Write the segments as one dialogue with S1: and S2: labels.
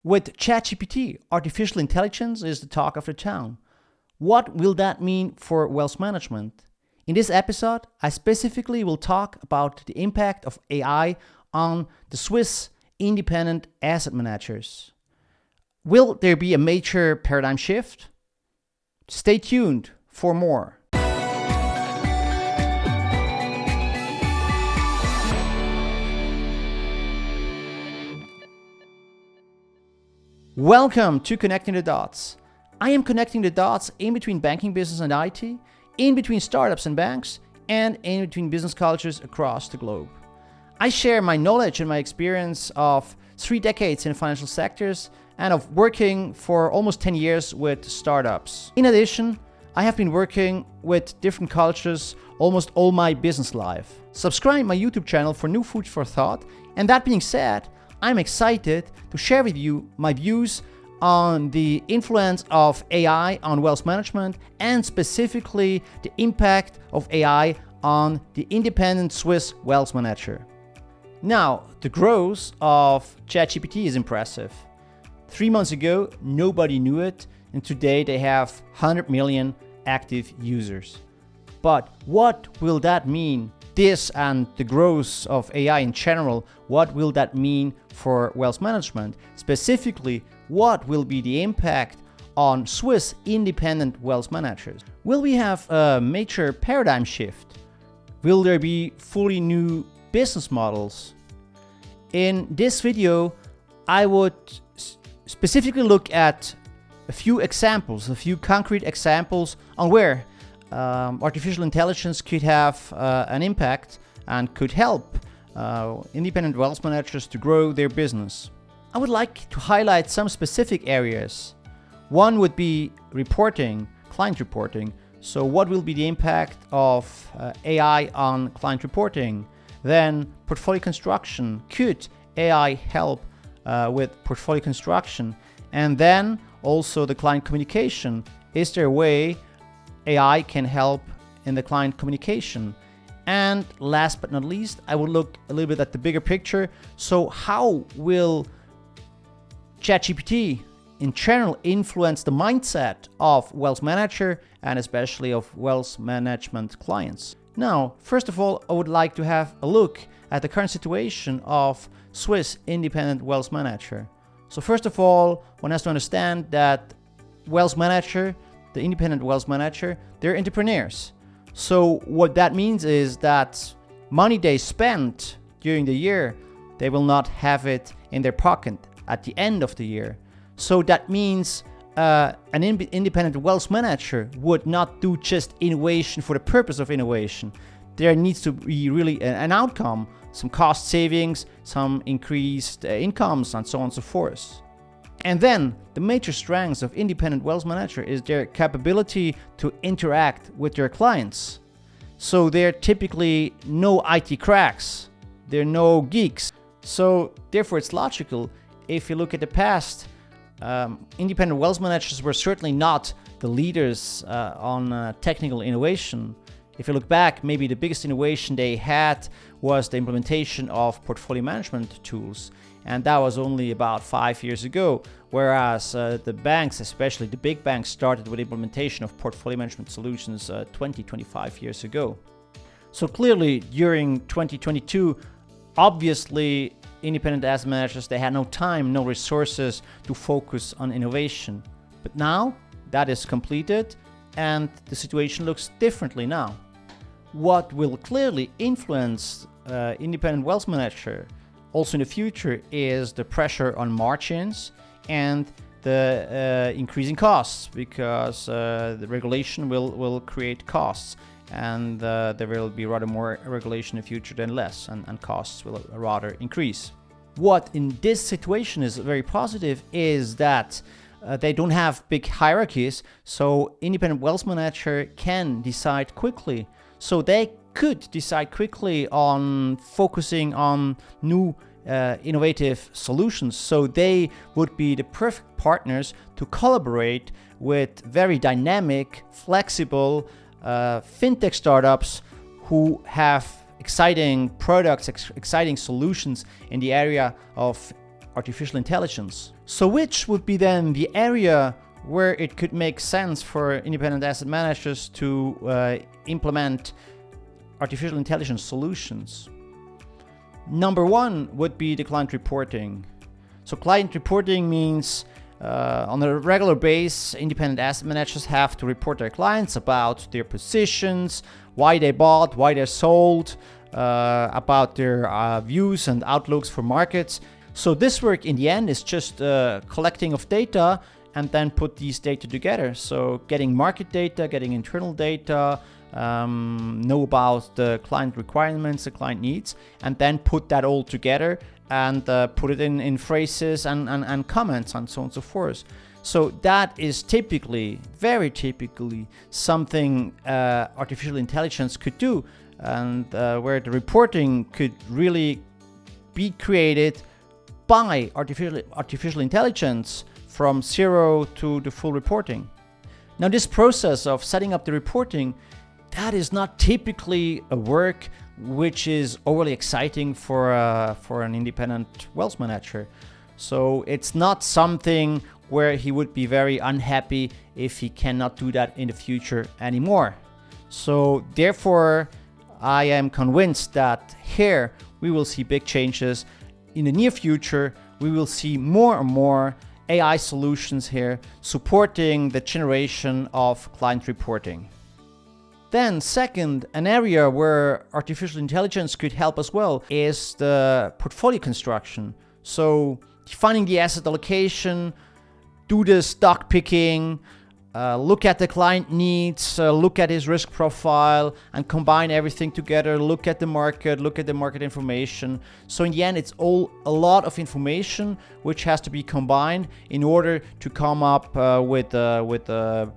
S1: With ChatGPT, artificial intelligence is the talk of the town. What will that mean for wealth management? In this episode, I specifically will talk about the impact of AI on the Swiss independent asset managers. Will there be a major paradigm shift? Stay tuned for more. Welcome to Connecting the Dots. I am connecting the dots in between banking business and IT, in between startups and banks, and in between business cultures across the globe. I share my knowledge and my experience of 3 decades in financial sectors and of working for almost 10 years with startups. In addition, I have been working with different cultures almost all my business life. Subscribe my YouTube channel for new food for thought. And that being said, I'm excited to share with you my views on the influence of AI on wealth management and specifically the impact of AI on the independent Swiss wealth manager. Now, the growth of ChatGPT is impressive. 3 months ago, nobody knew it, and today they have 100 million active users. But what will that mean? This and the growth of AI in general, what will that mean for wealth management? Specifically, what will be the impact on Swiss independent wealth managers? Will we have a major paradigm shift? Will there be fully new business models? In this video, I would specifically look at a few concrete examples on where artificial intelligence could have an impact and could help independent wealth managers to grow their business. I would like to highlight some specific areas. One would be reporting, client reporting. So what will be the impact of AI on client reporting? Then portfolio construction. Could AI help with portfolio construction? And then also the client communication. Is there a way AI can help in the client communication? And last but not least, I will look a little bit at the bigger picture. So how will ChatGPT in general influence the mindset of wealth manager and especially of wealth management clients? Now, first of all, I would like to have a look at the current situation of Swiss independent wealth manager. So first of all, one has to understand that the independent wealth manager, they're entrepreneurs. So what that means is that money they spent during the year, they will not have it in their pocket at the end of the year. So that means an independent wealth manager would not do just innovation for the purpose of innovation. There needs to be really an outcome, some cost savings, some increased incomes, and so on and so forth. And then the major strengths of independent wealth manager is their capability to interact with their clients. So they're typically no IT cracks, they're no geeks. So therefore it's logical, if you look at the past, independent wealth managers were certainly not the leaders on technical innovation. If you look back, maybe the biggest innovation they had was the implementation of portfolio management tools. And that was only about 5 years ago, whereas the banks, especially the big banks, started with implementation of portfolio management solutions 25 years ago. So clearly, during 2022, obviously, independent asset managers, they had no time, no resources to focus on innovation. But now, that is completed, and the situation looks differently now. What will clearly influence independent wealth manager also in the future is the pressure on margins and the increasing costs, because the regulation will create costs, and there will be rather more regulation in the future than less, and costs will rather increase. What in this situation is very positive is that they don't have big hierarchies, so independent wealth manager can decide quickly. So they could decide quickly on focusing on new innovative solutions. So they would be the perfect partners to collaborate with very dynamic, flexible fintech startups who have exciting products, exciting solutions in the area of artificial intelligence. So which would be then the area where it could make sense for independent asset managers to implement artificial intelligence solutions? Number one would be the client reporting. So client reporting means on a regular basis, independent asset managers have to report their clients about their positions, why they bought, why they sold, about their views and outlooks for markets. So this work in the end is just collecting of data and then put these data together. So getting market data, getting internal data, know about the client requirements, the client needs, and then put that all together and put it in phrases and comments and so on and so forth. So that is typically, very typically, something artificial intelligence could do, and where the reporting could really be created by artificial intelligence from zero to the full reporting. Now, this process of setting up the reporting, that is not typically a work which is overly exciting for an independent wealth manager. So it's not something where he would be very unhappy if he cannot do that in the future anymore. So therefore, I am convinced that here we will see big changes. In the near future, we will see more and more AI solutions here supporting the generation of client reporting. Then second, an area where artificial intelligence could help as well is the portfolio construction. So defining the asset allocation, do the stock picking, look at the client needs, look at his risk profile, and combine everything together, look at the market information. So in the end, it's all a lot of information which has to be combined in order to come up with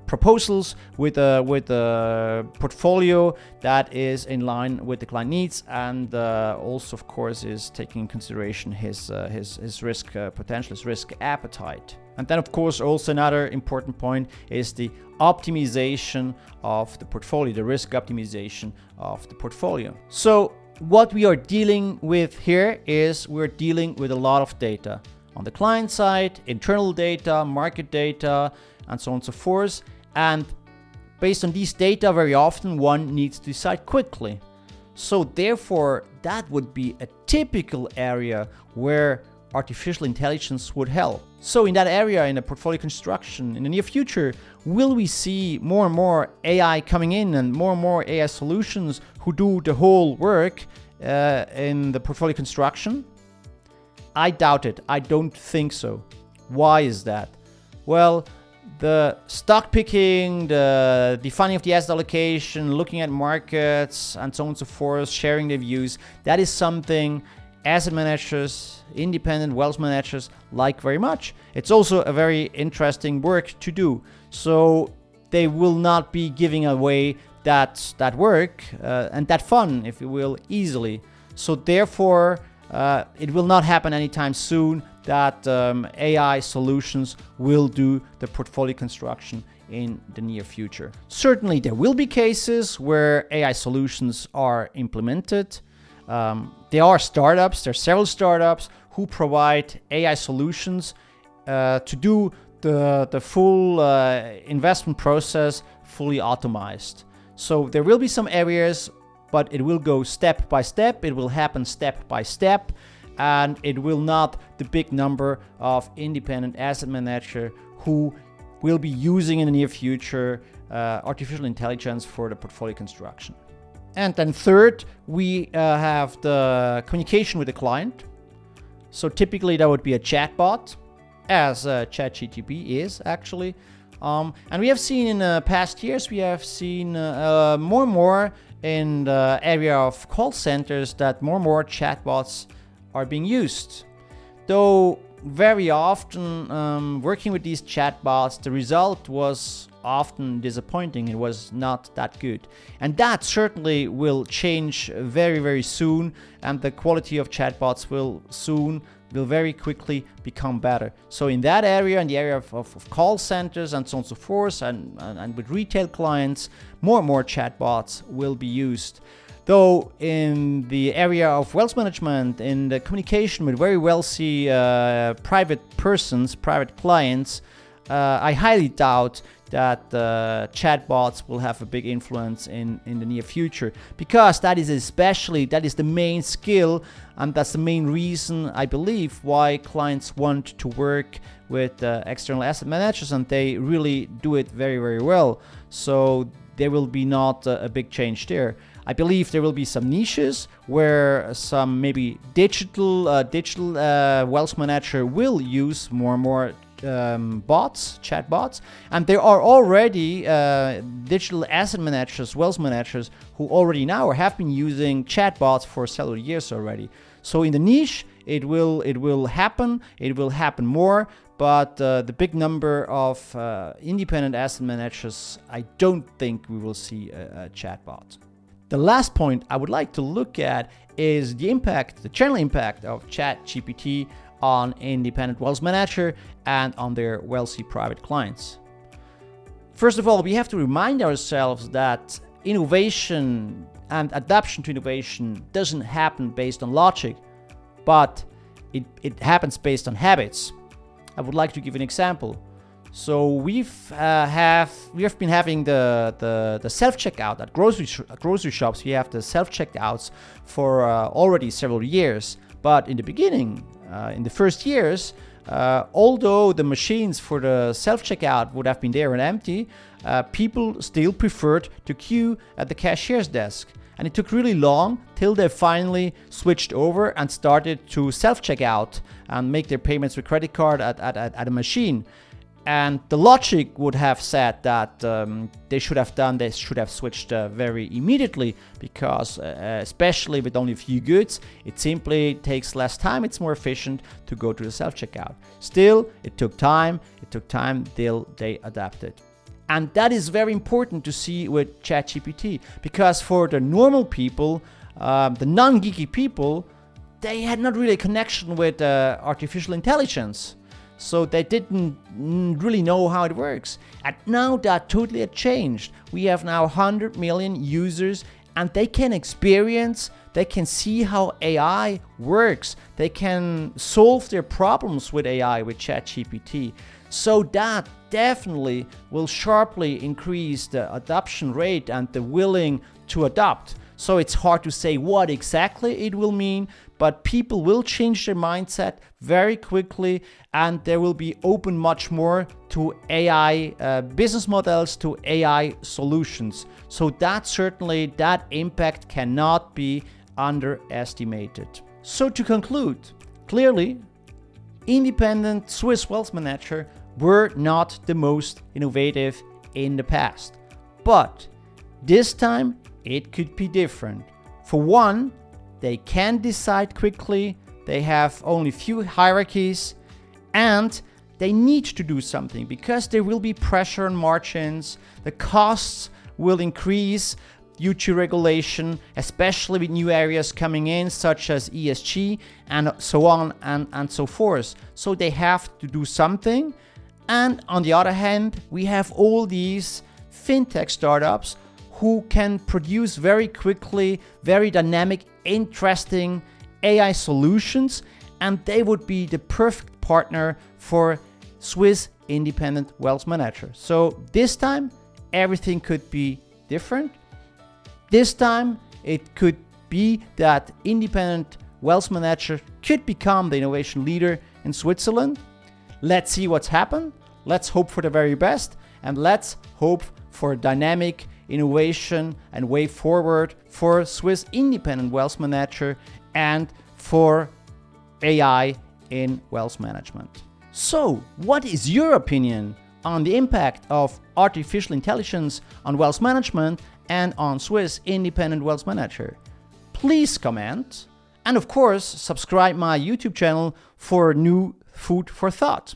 S1: proposals, with a portfolio that is in line with the client needs, and also, of course, is taking in consideration his risk potential, his risk appetite. And then, of course, also another important point is the optimization of the portfolio, the risk optimization of the portfolio. So what we are dealing with here is we're dealing with a lot of data. On the client side, internal data, market data, and so on and so forth. And based on these data, very often one needs to decide quickly. So therefore, that would be a typical area where artificial intelligence would help. So in that area, in the portfolio construction, in the near future, will we see more and more AI coming in and more AI solutions who do the whole work in the portfolio construction? I doubt it. I don't think so. Why is that? Well, the stock picking, the defining of the asset allocation, looking at markets, and so on and so forth, sharing their views, that is something asset managers, independent wealth managers like very much. It's also a very interesting work to do. So they will not be giving away that work and that fun, if you will, easily. So therefore, it will not happen anytime soon that AI solutions will do the portfolio construction in the near future. Certainly, there will be cases where AI solutions are implemented. There are startups, there are several startups who provide AI solutions to do the full investment process fully automized. So there will be some areas, but it will go step by step, it will happen step by step, and it will not the big number of independent asset managers who will be using in the near future artificial intelligence for the portfolio construction. And then third, we have the communication with the client. So typically that would be a chatbot, as ChatGPT is actually. And we have seen in past years, we have seen more and more in the area of call centers that more and more chatbots are being used. Though very often working with these chatbots, the result was often disappointing. It was not that good. And that certainly will change very, very soon. And the quality of chatbots will very quickly become better. So in that area, in the area of call centers and so on and so forth, and with retail clients, more and more chatbots will be used. Though in the area of wealth management, in the communication with very wealthy private persons, private clients, I highly doubt that chatbots will have a big influence in the near future, because that is the main skill, and that's the main reason, I believe, why clients want to work with external asset managers, and they really do it very, very well. So there will be not a big change there. I believe there will be some niches where some maybe digital wealth manager will use more and more chatbots, and there are already digital asset managers, wealth managers, who already now or have been using chatbots for several years already. So in the niche, it will happen more, but the big number of independent asset managers, I don't think we will see a chatbot. The last point I would like to look at is the general impact of ChatGPT on independent wealth manager and on their wealthy private clients. First of all, we have to remind ourselves that innovation and adaptation to innovation doesn't happen based on logic, but it happens based on habits. I would like to give an example. So we have been having the self-checkout at grocery shops. We have the self-checkouts for already several years. But in the beginning, in the first years, although the machines for the self-checkout would have been there and empty, people still preferred to queue at the cashier's desk. And it took really long till they finally switched over and started to self-checkout and make their payments with credit card at a machine. And the logic would have said that they should have switched very immediately, because especially with only a few goods, it simply takes less time, it's more efficient to go to the self-checkout. Still, it took time till they adapted. And that is very important to see with ChatGPT, because for the normal people, the non-geeky people, they had not really a connection with artificial intelligence. So they didn't really know how it works. And now that totally had changed. We have now 100 million users, and they can see how AI works. They can solve their problems with AI, with ChatGPT. So that definitely will sharply increase the adoption rate and the willing to adopt. So it's hard to say what exactly it will mean, but people will change their mindset very quickly, and there will be open much more to AI business models, to AI solutions. So that impact cannot be underestimated. So to conclude, clearly, independent Swiss wealth manager were not the most innovative in the past. But this time, it could be different. For one, they can decide quickly, they have only few hierarchies, and they need to do something because there will be pressure on margins, the costs will increase due to regulation, especially with new areas coming in such as ESG and so on and so forth. So they have to do something. And on the other hand, we have all these fintech startups who can produce very quickly, very dynamic, interesting AI solutions, and they would be the perfect partner for Swiss independent wealth manager. So this time, everything could be different. This time, it could be that independent wealth manager could become the innovation leader in Switzerland. Let's see what's happened. Let's hope for the very best, and let's hope for dynamic innovation and way forward for Swiss independent wealth manager and for AI in wealth management. So, what is your opinion on the impact of artificial intelligence on wealth management and on Swiss independent wealth manager? Please comment, and of course, subscribe my YouTube channel for new food for thought.